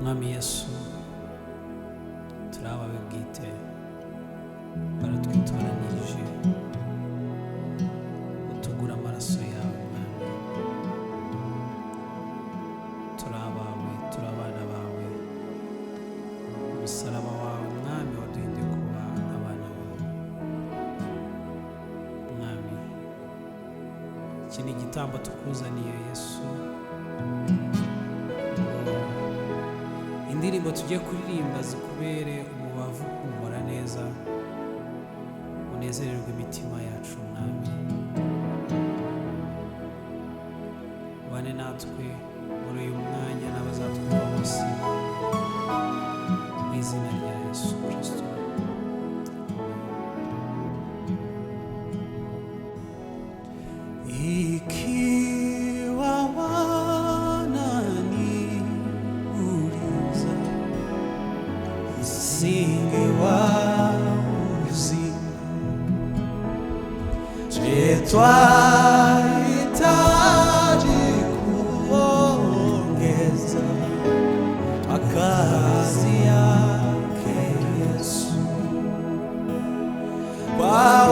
Mwami Yesu, turabawe bwite, baratwitoranirije utugura amaraso yawe. Mwami, turabawe, turabana bawe, umusaraba wawe Mwami waduhinduye kuba abana bawe. Mwami, iki ni igitambo tukuzaniye Yesu, indirimbo tugiye kuririmba zikubere umubavu, humura neza, unezererwe imitima yacu. Mwami, bane natwe muri uyu mwanya n'abazatwumva bose, mu izina rya Yesu Kristo. Ikiwa wananiuliza msingi wa uzima, je, twahitaji kuongeza makazi yake Yesu kwa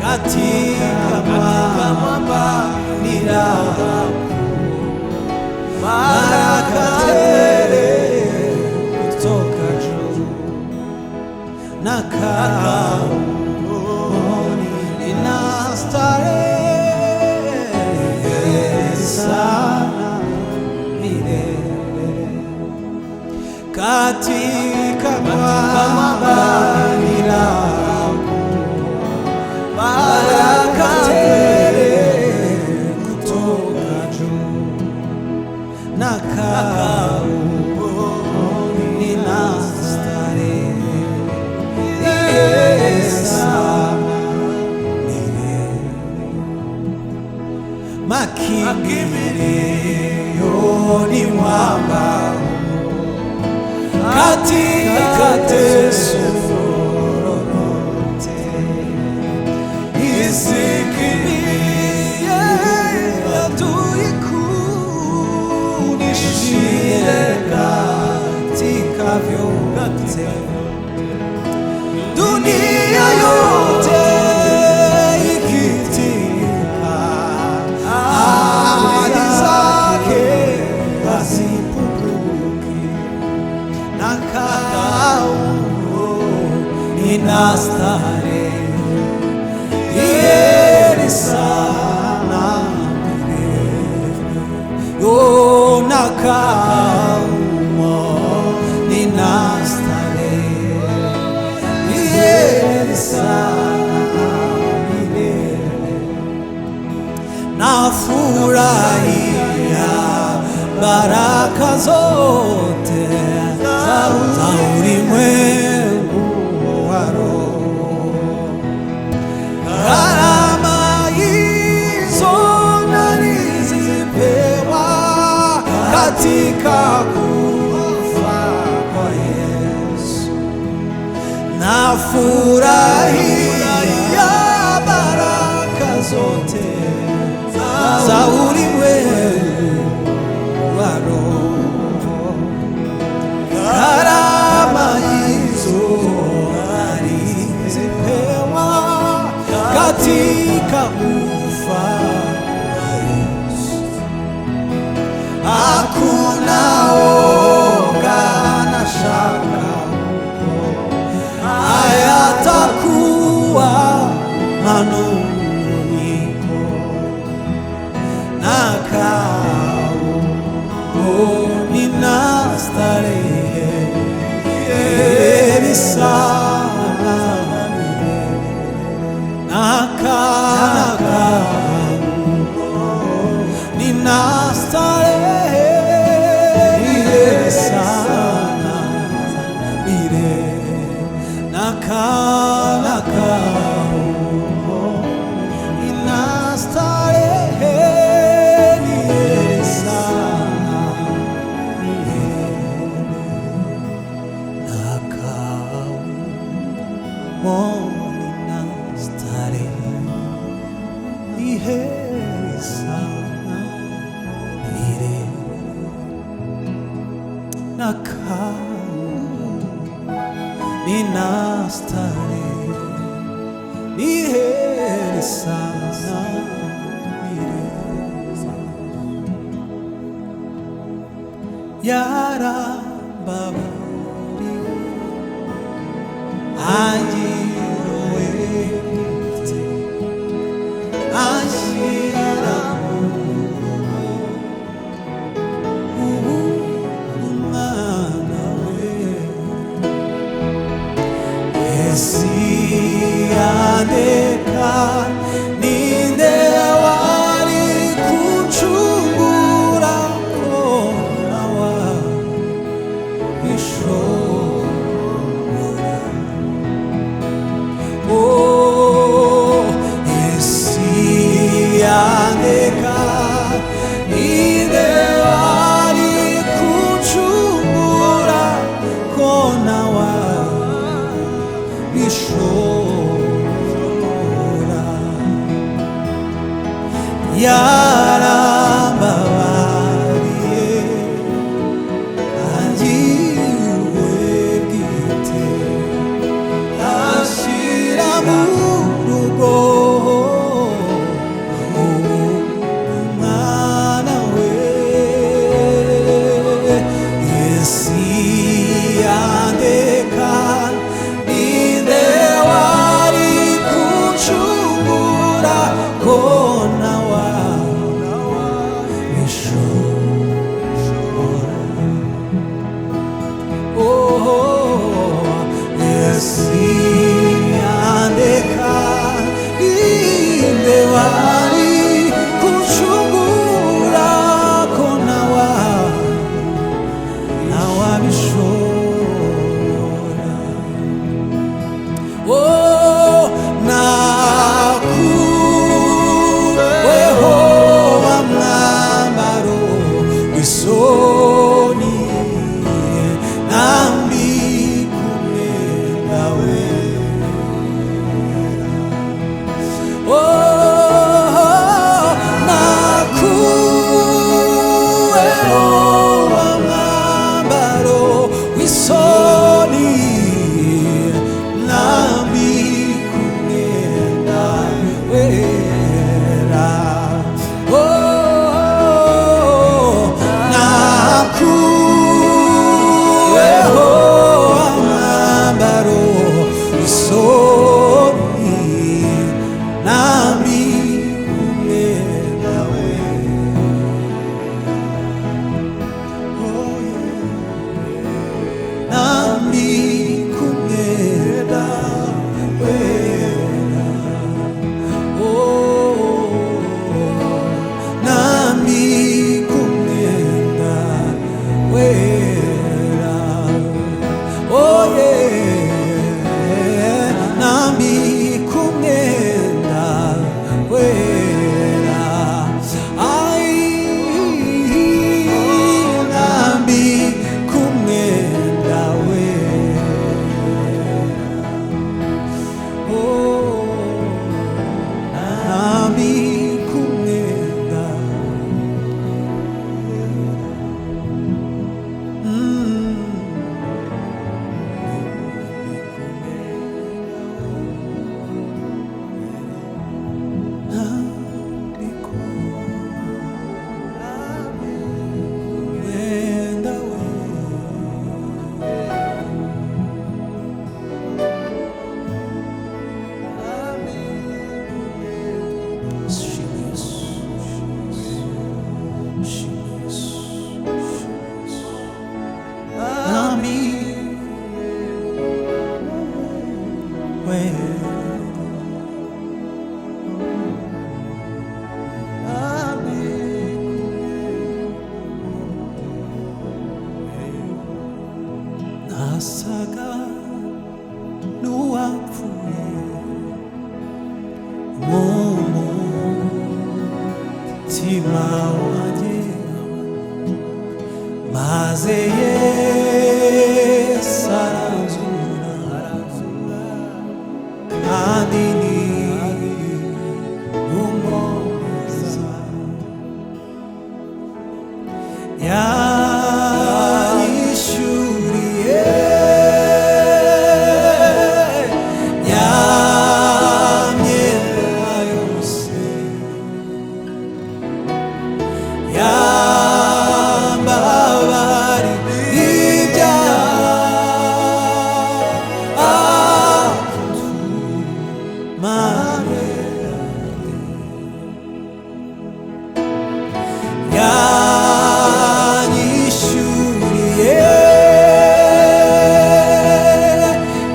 katika mwamba baraka tele kutoka juu na kaoni inastarehe sana milele katika mwamba baraka tele kutoka juu na kaoni inastarehe sana milele makimbilioni mwamba katika teso lolote isikimbie adui kunishie katika vyote dunia yote ikitika ahadi zake hazipunguki na inastarehe sana milele na inastarehe sana milele nafurahia baraka zote za ulimwengu wa roho gharama hizo nalizipewa katika kufa kwa Yesu nafurahia baraka zote za ulimwengu wa roho gharama hizo alizipewa katika kufa kwa Yesu hakuna woga na shaka hayatakuwa manunguniko na kaoni inastarehe sana na kaoni inastarehe sana milele na kaoni inastarehe sana milele na kaoni inastarehe sana milele na kaoni inastarehe sana yarambabariwe angirowe ashira umwana we esiandeka ninde wari kuchungura konawa ishobora oh esiandeka ninde wari kuchungura konawa ishobora yarambabariye angiwe bwite ashira mu rugo umutima wanjye maze Yesu aranzura kandi ni umwoza yanyishyuriye ya myenda yose yambabariye ibyaha atumarira yanyishyuriye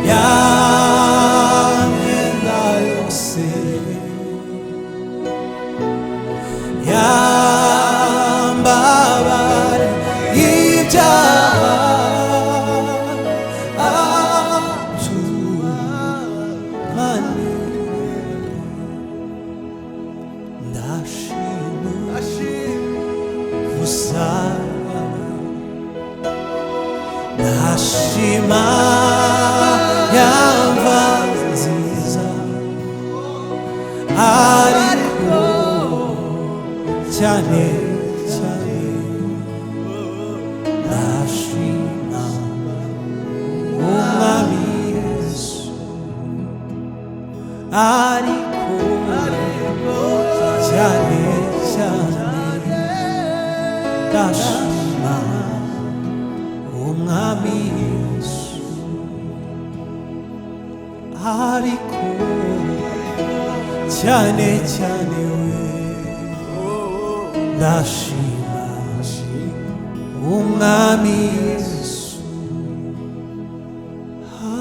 ya myenda yose yambabariye ibyaha atumarira ndashima gusa ndashima yamva nziza ariko cyane cyane ndashima umwami Yesu ariko cyane cyane ndashima umwami Yesu ariko cyane cyane we ndashima umwami Yesu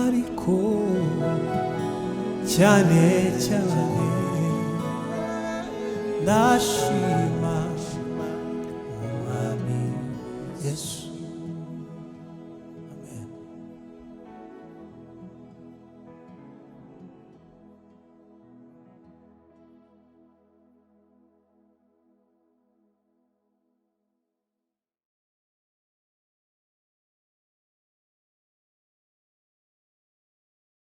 ariko cyane cyane ndashima